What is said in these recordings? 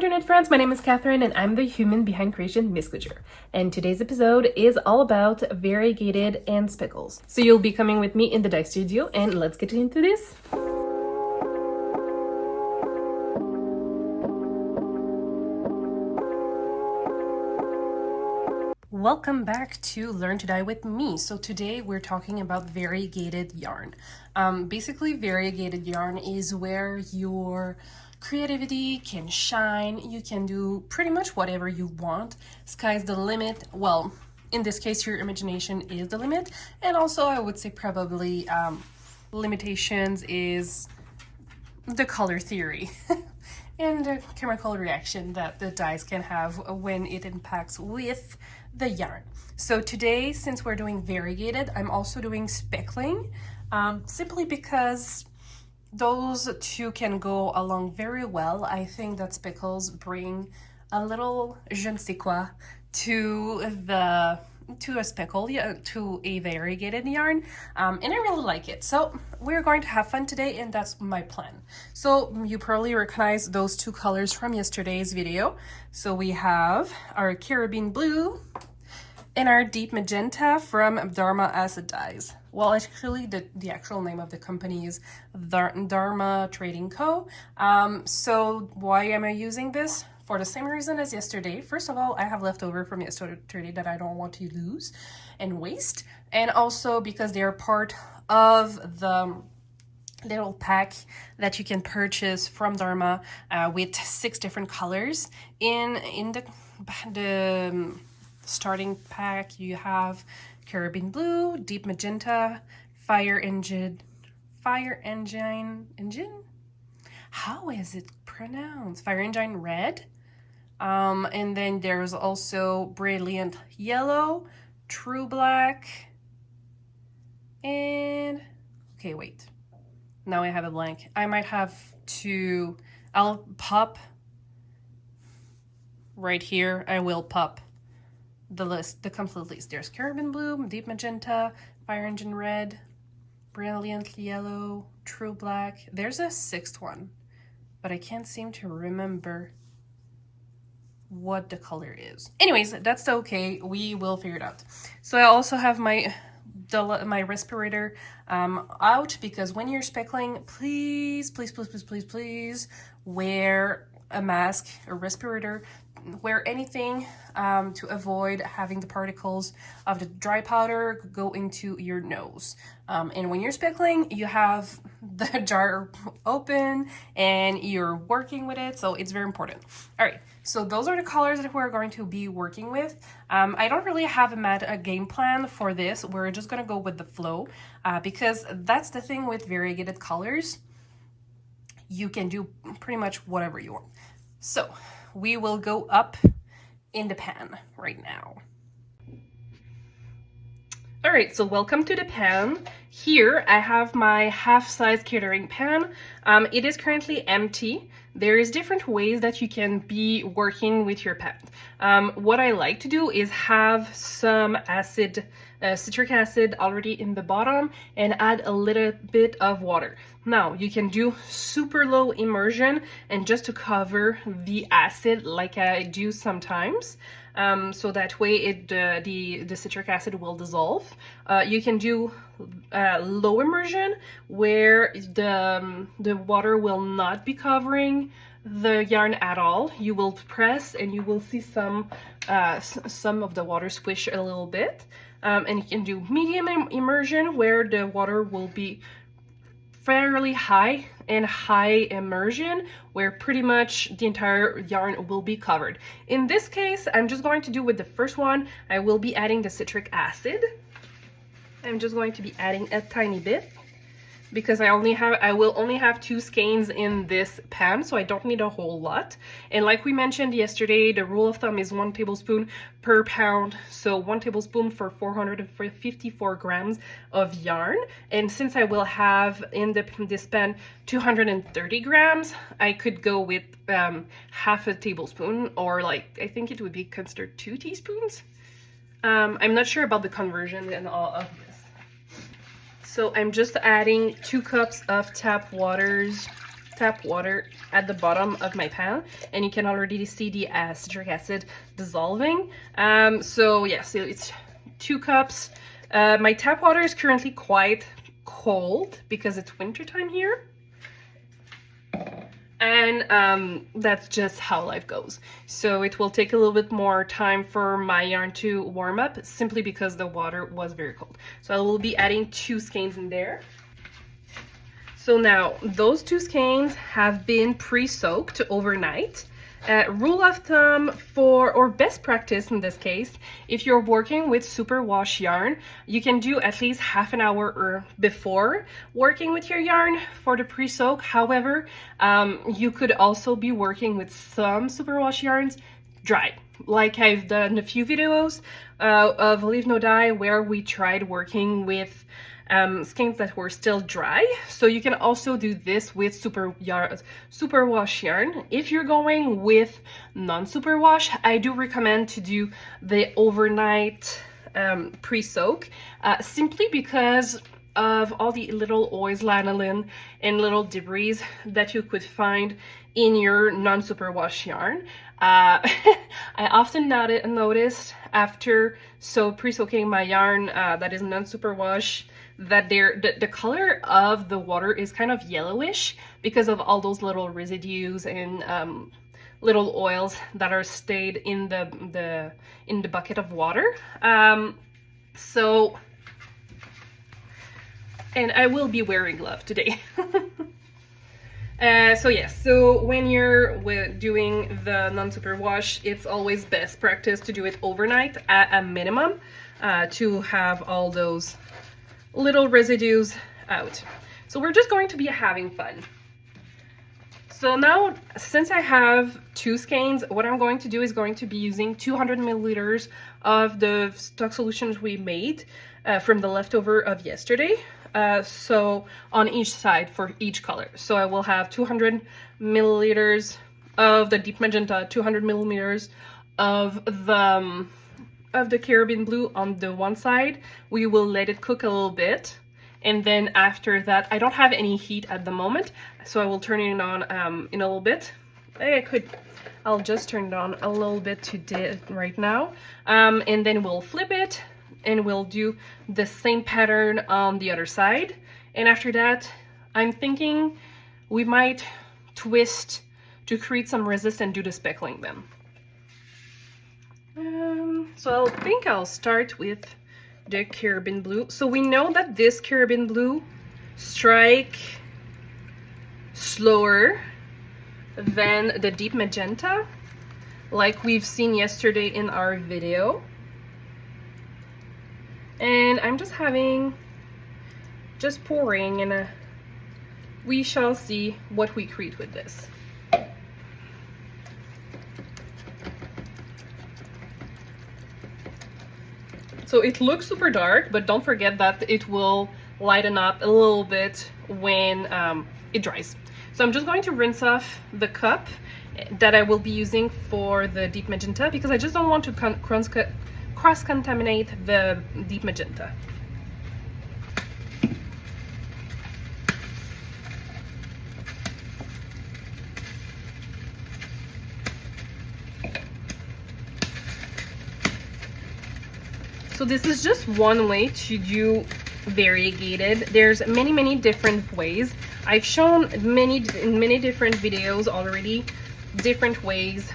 internet friends, my name is Catherine and I'm the human behind creation, Miss Couture. And today's episode is all about variegated and speckles. So you'll be coming with me in the dye studio and let's get into this. Welcome back to Learn to Dye with me. So today we're talking about variegated yarn. Basically, variegated yarn is where your creativity can shine. You can do pretty much whatever you want. Sky's the limit. Well, in this case, your imagination is the limit. And also, I would say probably limitations is the color theory. And the chemical reaction that the dyes can have when it impacts with the yarn. So today, since we're doing variegated, I'm also doing speckling, simply because those two can go along very well. I think that speckles bring a little je ne sais quoi to a speckle, to a variegated yarn, and I really like it. So we're going to have fun today, and that's my plan. So you probably recognize those two colors from yesterday's video. So we have our carabine blue and our deep magenta from Dharma Acid Dyes. Well, actually, the actual name of the company is Dharma Trading Co. So why am I using this? For the same reason as yesterday. First of all, I have leftover from yesterday that I don't want to lose and waste. And also because they are part of the little pack that you can purchase from Dharma with 6 different colors. In the starting pack, you have carabine blue, deep magenta, fire engine. How is it pronounced? Fire engine red. And then there's also brilliant yellow, true black, and okay, wait. Now I have a blank. I might have to, I'll pop right here. I will pop the list, the complete list. There's carabine blue, deep magenta, fire engine red, brilliant yellow, true black. There's a 6th one, but I can't seem to remember what the color is. Anyways, that's okay. We will figure it out. So I also have my respirator out, because when you're speckling, please wear a mask, a respirator, wear anything to avoid having the particles of the dry powder go into your nose. And when you're speckling, you have the jar open and you're working with it, so it's very important. All right, so those are the colors that we're going to be working with. I don't really have a game plan for this. We're just gonna go with the flow, because that's the thing with variegated colors. You can do pretty much whatever you want. So we will go up in the pan right now. All right, so welcome to the pan. Here I have my half-size catering pan. It is currently empty. There is different ways that you can be working with your pan. What I like to do is have some citric acid already in the bottom and add a little bit of water. Now you can do super low immersion and just to cover the acid like I do sometimes. So that way the citric acid will dissolve. You can do low immersion where the water will not be covering the yarn at all. You will press and you will see some of the water squish a little bit. And you can do medium immersion where the water will be fairly high, and high immersion where pretty much the entire yarn will be covered. In this case, I'm just going to do with the first one. I will be adding the citric acid. I'm just going to be adding a tiny bit because I will only have 2 skeins in this pan, so I don't need a whole lot. And like we mentioned yesterday, the rule of thumb is 1 tablespoon per pound, so 1 tablespoon for 454 grams of yarn. And since I will have in this pan 230 grams, I could go with half a tablespoon, or like I think it would be considered 2 teaspoons. I'm not sure about the conversion and all of this. So I'm just adding 2 cups of tap waters tap water at the bottom of my pan, and you can already see the citric acid dissolving. So yeah, so it's 2 cups. My tap water is currently quite cold because it's wintertime here. And that's just how life goes. So it will take a little bit more time for my yarn to warm up simply because the water was very cold. So I will be adding 2 skeins in there. So now those 2 skeins have been pre-soaked overnight. Rule of thumb for, or best practice in this case, if you're working with superwash yarn, you can do at least half an hour before working with your yarn for the pre-soak. However, you could also be working with some superwash yarns dry, like I've done a few videos of Leave No Dye where we tried working with skeins that were still dry. So you can also do this with superwash yarn. If you're going with non-superwash, I do recommend to do the overnight pre-soak, simply because of all the little oils, lanolin, and little debris that you could find in your non-superwash yarn. I often noticed after pre-soaking my yarn that is non-superwash that the color of the water is kind of yellowish because of all those little residues and little oils that are stayed in the bucket of water. So, and I will be wearing gloves today. So yes, so when you're doing the non-superwash, it's always best practice to do it overnight at a minimum, to have all those little residues out. So we're just going to be having fun. So now, since I have 2 skeins, what I'm going to do is going to be using 200 milliliters of the stock solutions we made from the leftover of yesterday. So on each side for each color. So I will have 200 milliliters of the deep magenta, 200 milliliters of the carabin blue on the one side. We will let it cook a little bit, and then after that, I don't have any heat at the moment, so I will turn it on in a little bit. I'll just turn it on a little bit right now, and then we'll flip it and we'll do the same pattern on the other side. And after that, I'm thinking we might twist to create some resist and do the speckling then. So I think I'll start with the carabin blue. So we know that this carabin blue strike slower than the deep magenta, like we've seen yesterday in our video. And I'm just pouring, and we shall see what we create with this. So it looks super dark, but don't forget that it will lighten up a little bit when it dries. So I'm just going to rinse off the cup that I will be using for the deep magenta, because I just don't want to cross-contaminate the deep magenta. So this is just one way to do variegated. There's many different ways. I've shown many different videos already, different ways,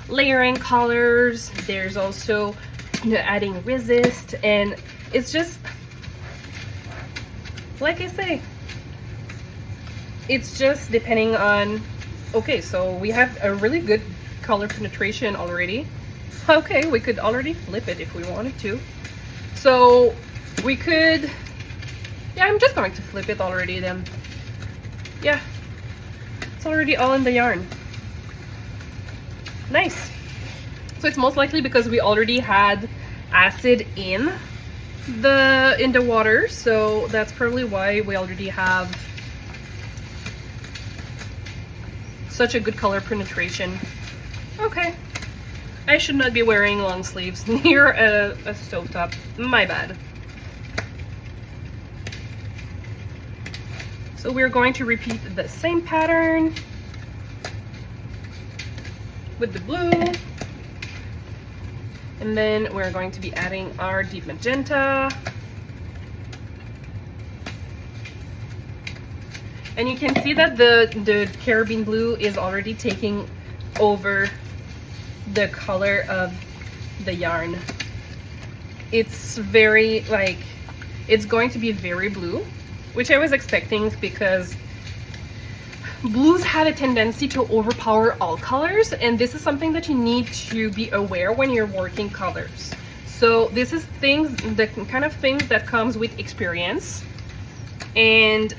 layering colors. There's also adding resist, and it's just like I say, it's just depending on. Okay, so we have a really good color penetration already. Okay, we could already flip it if we wanted to. So we could, yeah, I'm just going to flip it already then. Yeah, it's already all in the yarn. Nice. So it's most likely because we already had acid in the water, so that's probably why we already have such a good color penetration. Okay. I should not be wearing long sleeves near a stovetop. My bad. So we're going to repeat the same pattern with the blue. And then we're going to be adding our deep magenta. And you can see that the Caribbean blue is already taking over the color of the yarn. It's very, like, it's going to be very blue, which I was expecting because blues have a tendency to overpower all colors, and this is something that you need to be aware when you're working colors. So this is the kind of things that comes with experience, and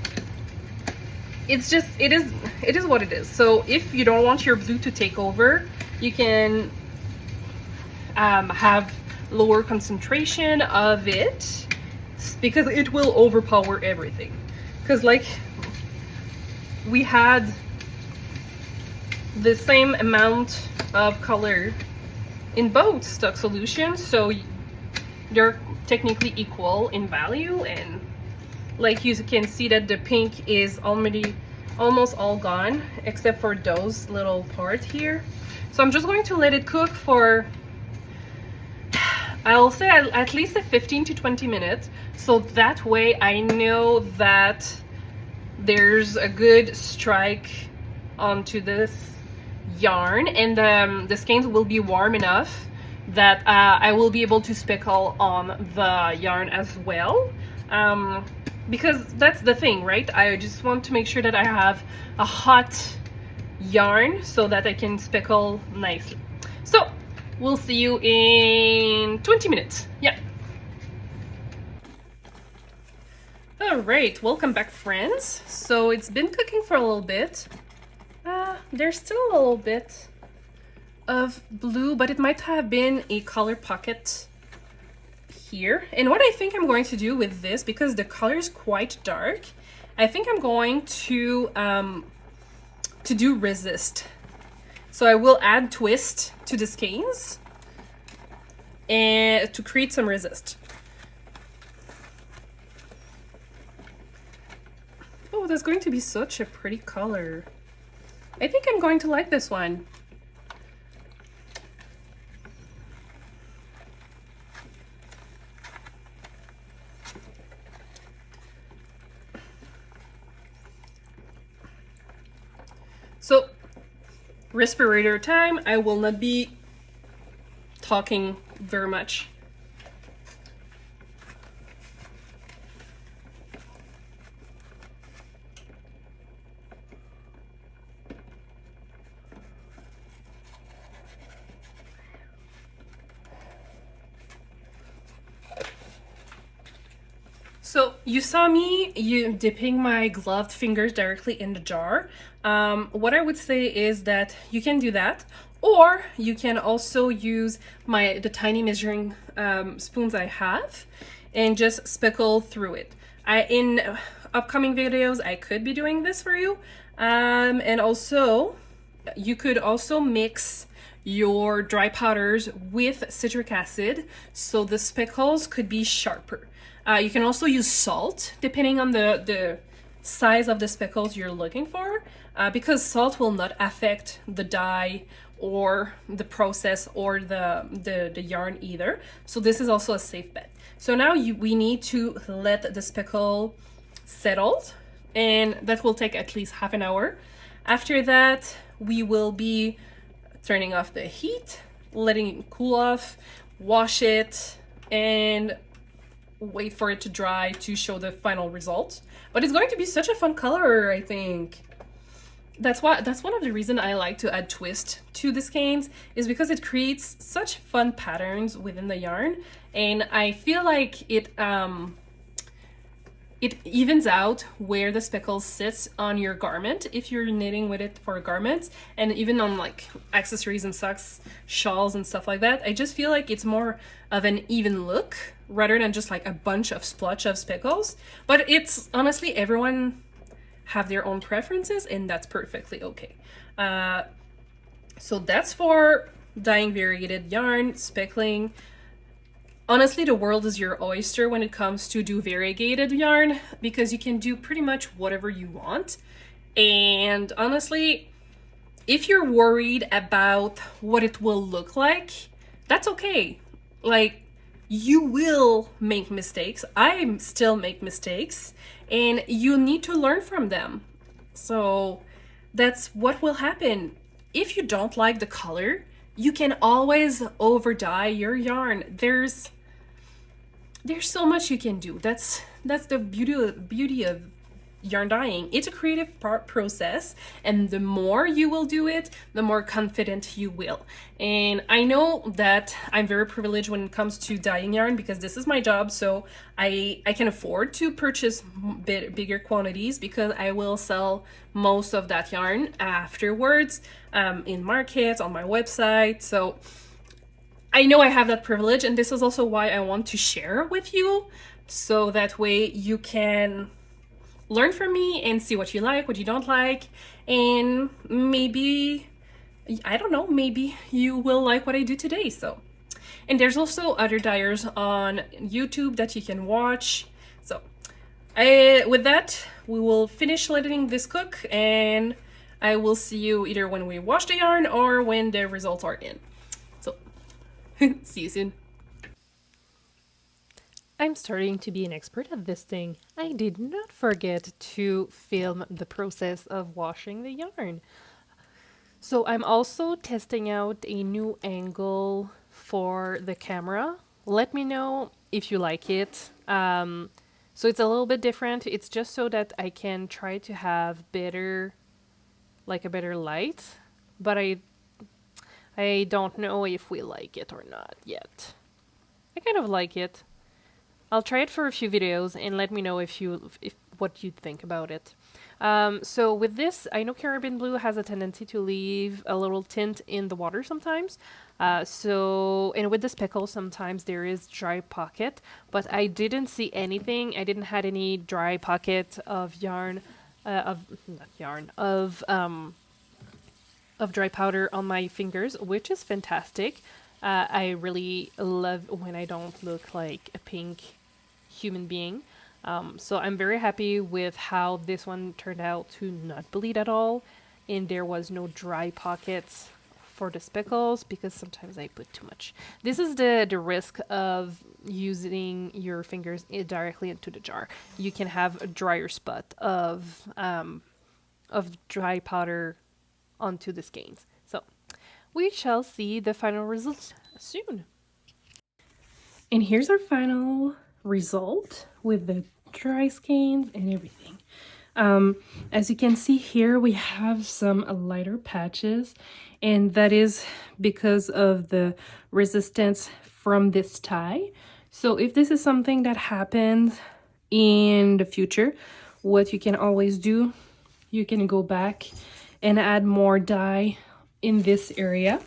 it's just, it is what it is. So if you don't want your blue to take over, you can have lower concentration of it, because it will overpower everything. Because like we had the same amount of color in both stock solutions, so they're technically equal in value, and like you can see that the pink is already almost all gone except for those little parts here. So I'm just going to let it cook for, I'll say at least 15 to 20 minutes, so that way I know that there's a good strike onto this yarn, and the skeins will be warm enough that I will be able to speckle on the yarn as well. Because that's the thing, right? I just want to make sure that I have a hot yarn so that I can speckle nicely. So we'll see you in 20 minutes. Yeah. All right, welcome back, friends. So it's been cooking for a little bit. There's still a little bit of blue, but it might have been a color pocket here. And what I think I'm going to do with this, because the color is quite dark, I think I'm going to do resist. So I will add twist to the skeins and to create some resist. Oh, that's going to be such a pretty color. I think I'm going to like this one. So, respirator time. I will not be talking very much. So you saw me dipping my gloved fingers directly in the jar. What I would say is that you can do that, or you can also use the tiny measuring spoons I have and just speckle through it. In upcoming videos, I could be doing this for you. And also, you could also mix your dry powders with citric acid so the speckles could be sharper. You can also use salt depending on the size of the speckles you're looking for, because salt will not affect the dye or the process or the yarn either. So this is also a safe bet. So now we need to let the speckle settle, and that will take at least half an hour. After that, we will be turning off the heat, letting it cool off, wash it, and wait for it to dry to show the final result. But it's going to be such a fun color, I think. That's one of the reasons I like to add twist to the skeins, is because it creates such fun patterns within the yarn, and I feel like it evens out where the speckles sits on your garment if you're knitting with it for garments, and even on like accessories and socks, shawls and stuff like that. I just feel like it's more of an even look rather than just like a bunch of splotch of speckles. But it's honestly, everyone have their own preferences, and that's perfectly okay. So that's for dyeing variegated yarn, speckling. honestly, the world is your oyster when it comes to do variegated yarn, because you can do pretty much whatever you want. And honestly, if you're worried about what it will look like, that's okay. Like, you will make mistakes. I still make mistakes, and you need to learn from them. So that's what will happen. If you don't like the color, you can always over dye your yarn. There's so much you can do. That's the beauty of yarn dyeing. It's a creative process, and the more you will do it, the more confident you will. And I know that I'm very privileged when it comes to dyeing yarn, because this is my job, so I can afford to purchase bigger quantities, because I will sell most of that yarn afterwards in markets, on my website. So I know I have that privilege, and this is also why I want to share with you, so that way you can learn from me and see what you like, what you don't like, and maybe, I don't know, maybe you will like what I do today. So, and there's also other dyers on YouTube that you can watch. So with that, we will finish letting this cook, and I will see you either when we wash the yarn or when the results are in. So see you soon. I'm starting to be an expert at this thing. I did not forget to film the process of washing the yarn. So I'm also testing out a new angle for the camera. Let me know if you like it. So it's a little bit different. It's just so that I can try to have better, like a better light, but I don't know if we like it or not yet. I kind of like it. I'll try it for a few videos and let me know if what you think about it. So with this, I know carabin blue has a tendency to leave a little tint in the water sometimes. And with the Speckles, sometimes there is dry pocket, but I didn't see anything. I didn't had any dry pocket of yarn, of dry powder on my fingers, which is fantastic. I really love when I don't look like a pink human being. So I'm very happy with how this one turned out to not bleed at all, and there was no dry pockets for the Speckles, because sometimes I put too much. This is the risk of using your fingers directly into the jar. You can have a drier spot of dry powder onto the skeins. So we shall see the final result soon. And here's our final result with the dry skeins and everything. As you can see here, we have some lighter patches, and that is because of the resistance from this tie. So if this is something that happens in the future, what you can always do, you can go back and add more dye in this area,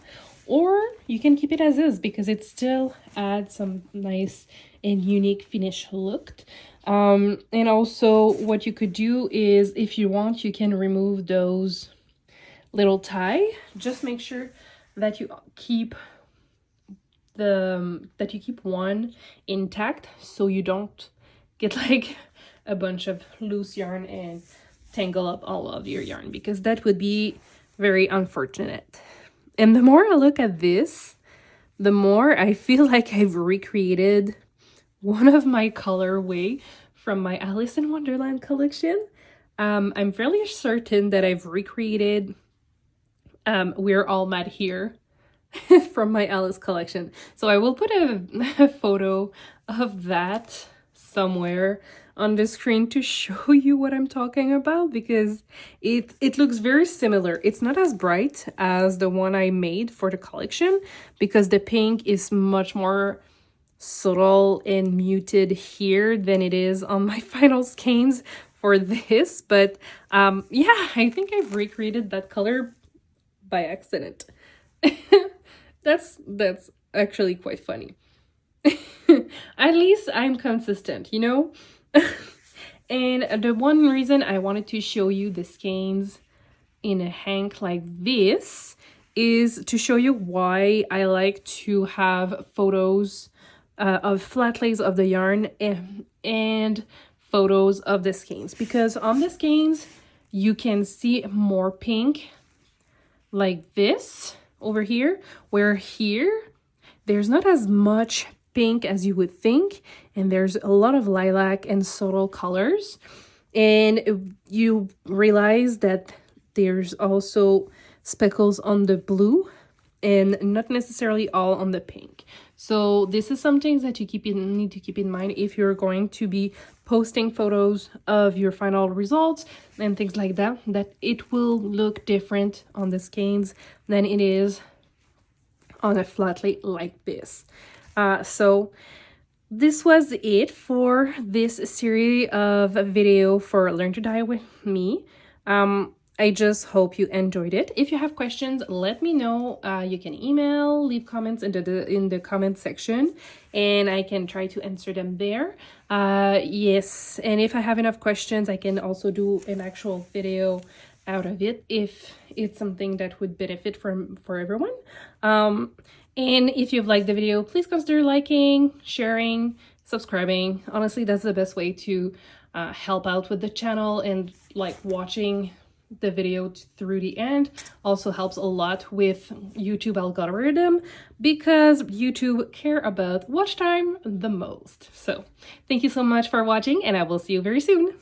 or you can keep it as is, because it still adds some nice and unique finish look. And also what you could do is, if you want, you can remove those little tie. Just make sure that you keep one intact, so you don't get like a bunch of loose yarn and tangle up all of your yarn, because that would be very unfortunate. And the more I look at this, the more I feel like I've recreated one of my colorway from my Alice in Wonderland collection. I'm fairly certain that I've recreated We're All Mad Here from my Alice collection. So I will put a photo of that somewhere on the screen to show you what I'm talking about, because it looks very similar. It's not as bright as the one I made for the collection, because the pink is much more subtle and muted here than it is on my final skeins for this. But yeah, I think I've recreated that color by accident. That's actually quite funny. At least I'm consistent, you know? And the one reason I wanted to show you the skeins in a hank like this is to show you why I like to have photos of flat lays of the yarn and photos of the skeins, because on the skeins you can see more pink like this over here, where here there's not as much pink as you would think, and there's a lot of lilac and subtle colors, and you realize that there's also speckles on the blue and not necessarily all on the pink. So this is some things that you need to keep in mind if you're going to be posting photos of your final results and things like that, that it will look different on the skeins than it is on a flat lay like this. So this was it for this series of video for Learn to Dye with me. I just hope you enjoyed it. If you have questions, let me know. You can email, leave comments in the comment section, and I can try to answer them there. Yes, and if I have enough questions, I can also do an actual video out of it if it's something that would benefit for everyone. And if you've liked the video, please consider liking, sharing, subscribing. Honestly, that's the best way to help out with the channel, and like watching the video through the end also helps a lot with YouTube algorithm, because YouTube care about watch time the most. So thank you so much for watching, and I will see you very soon.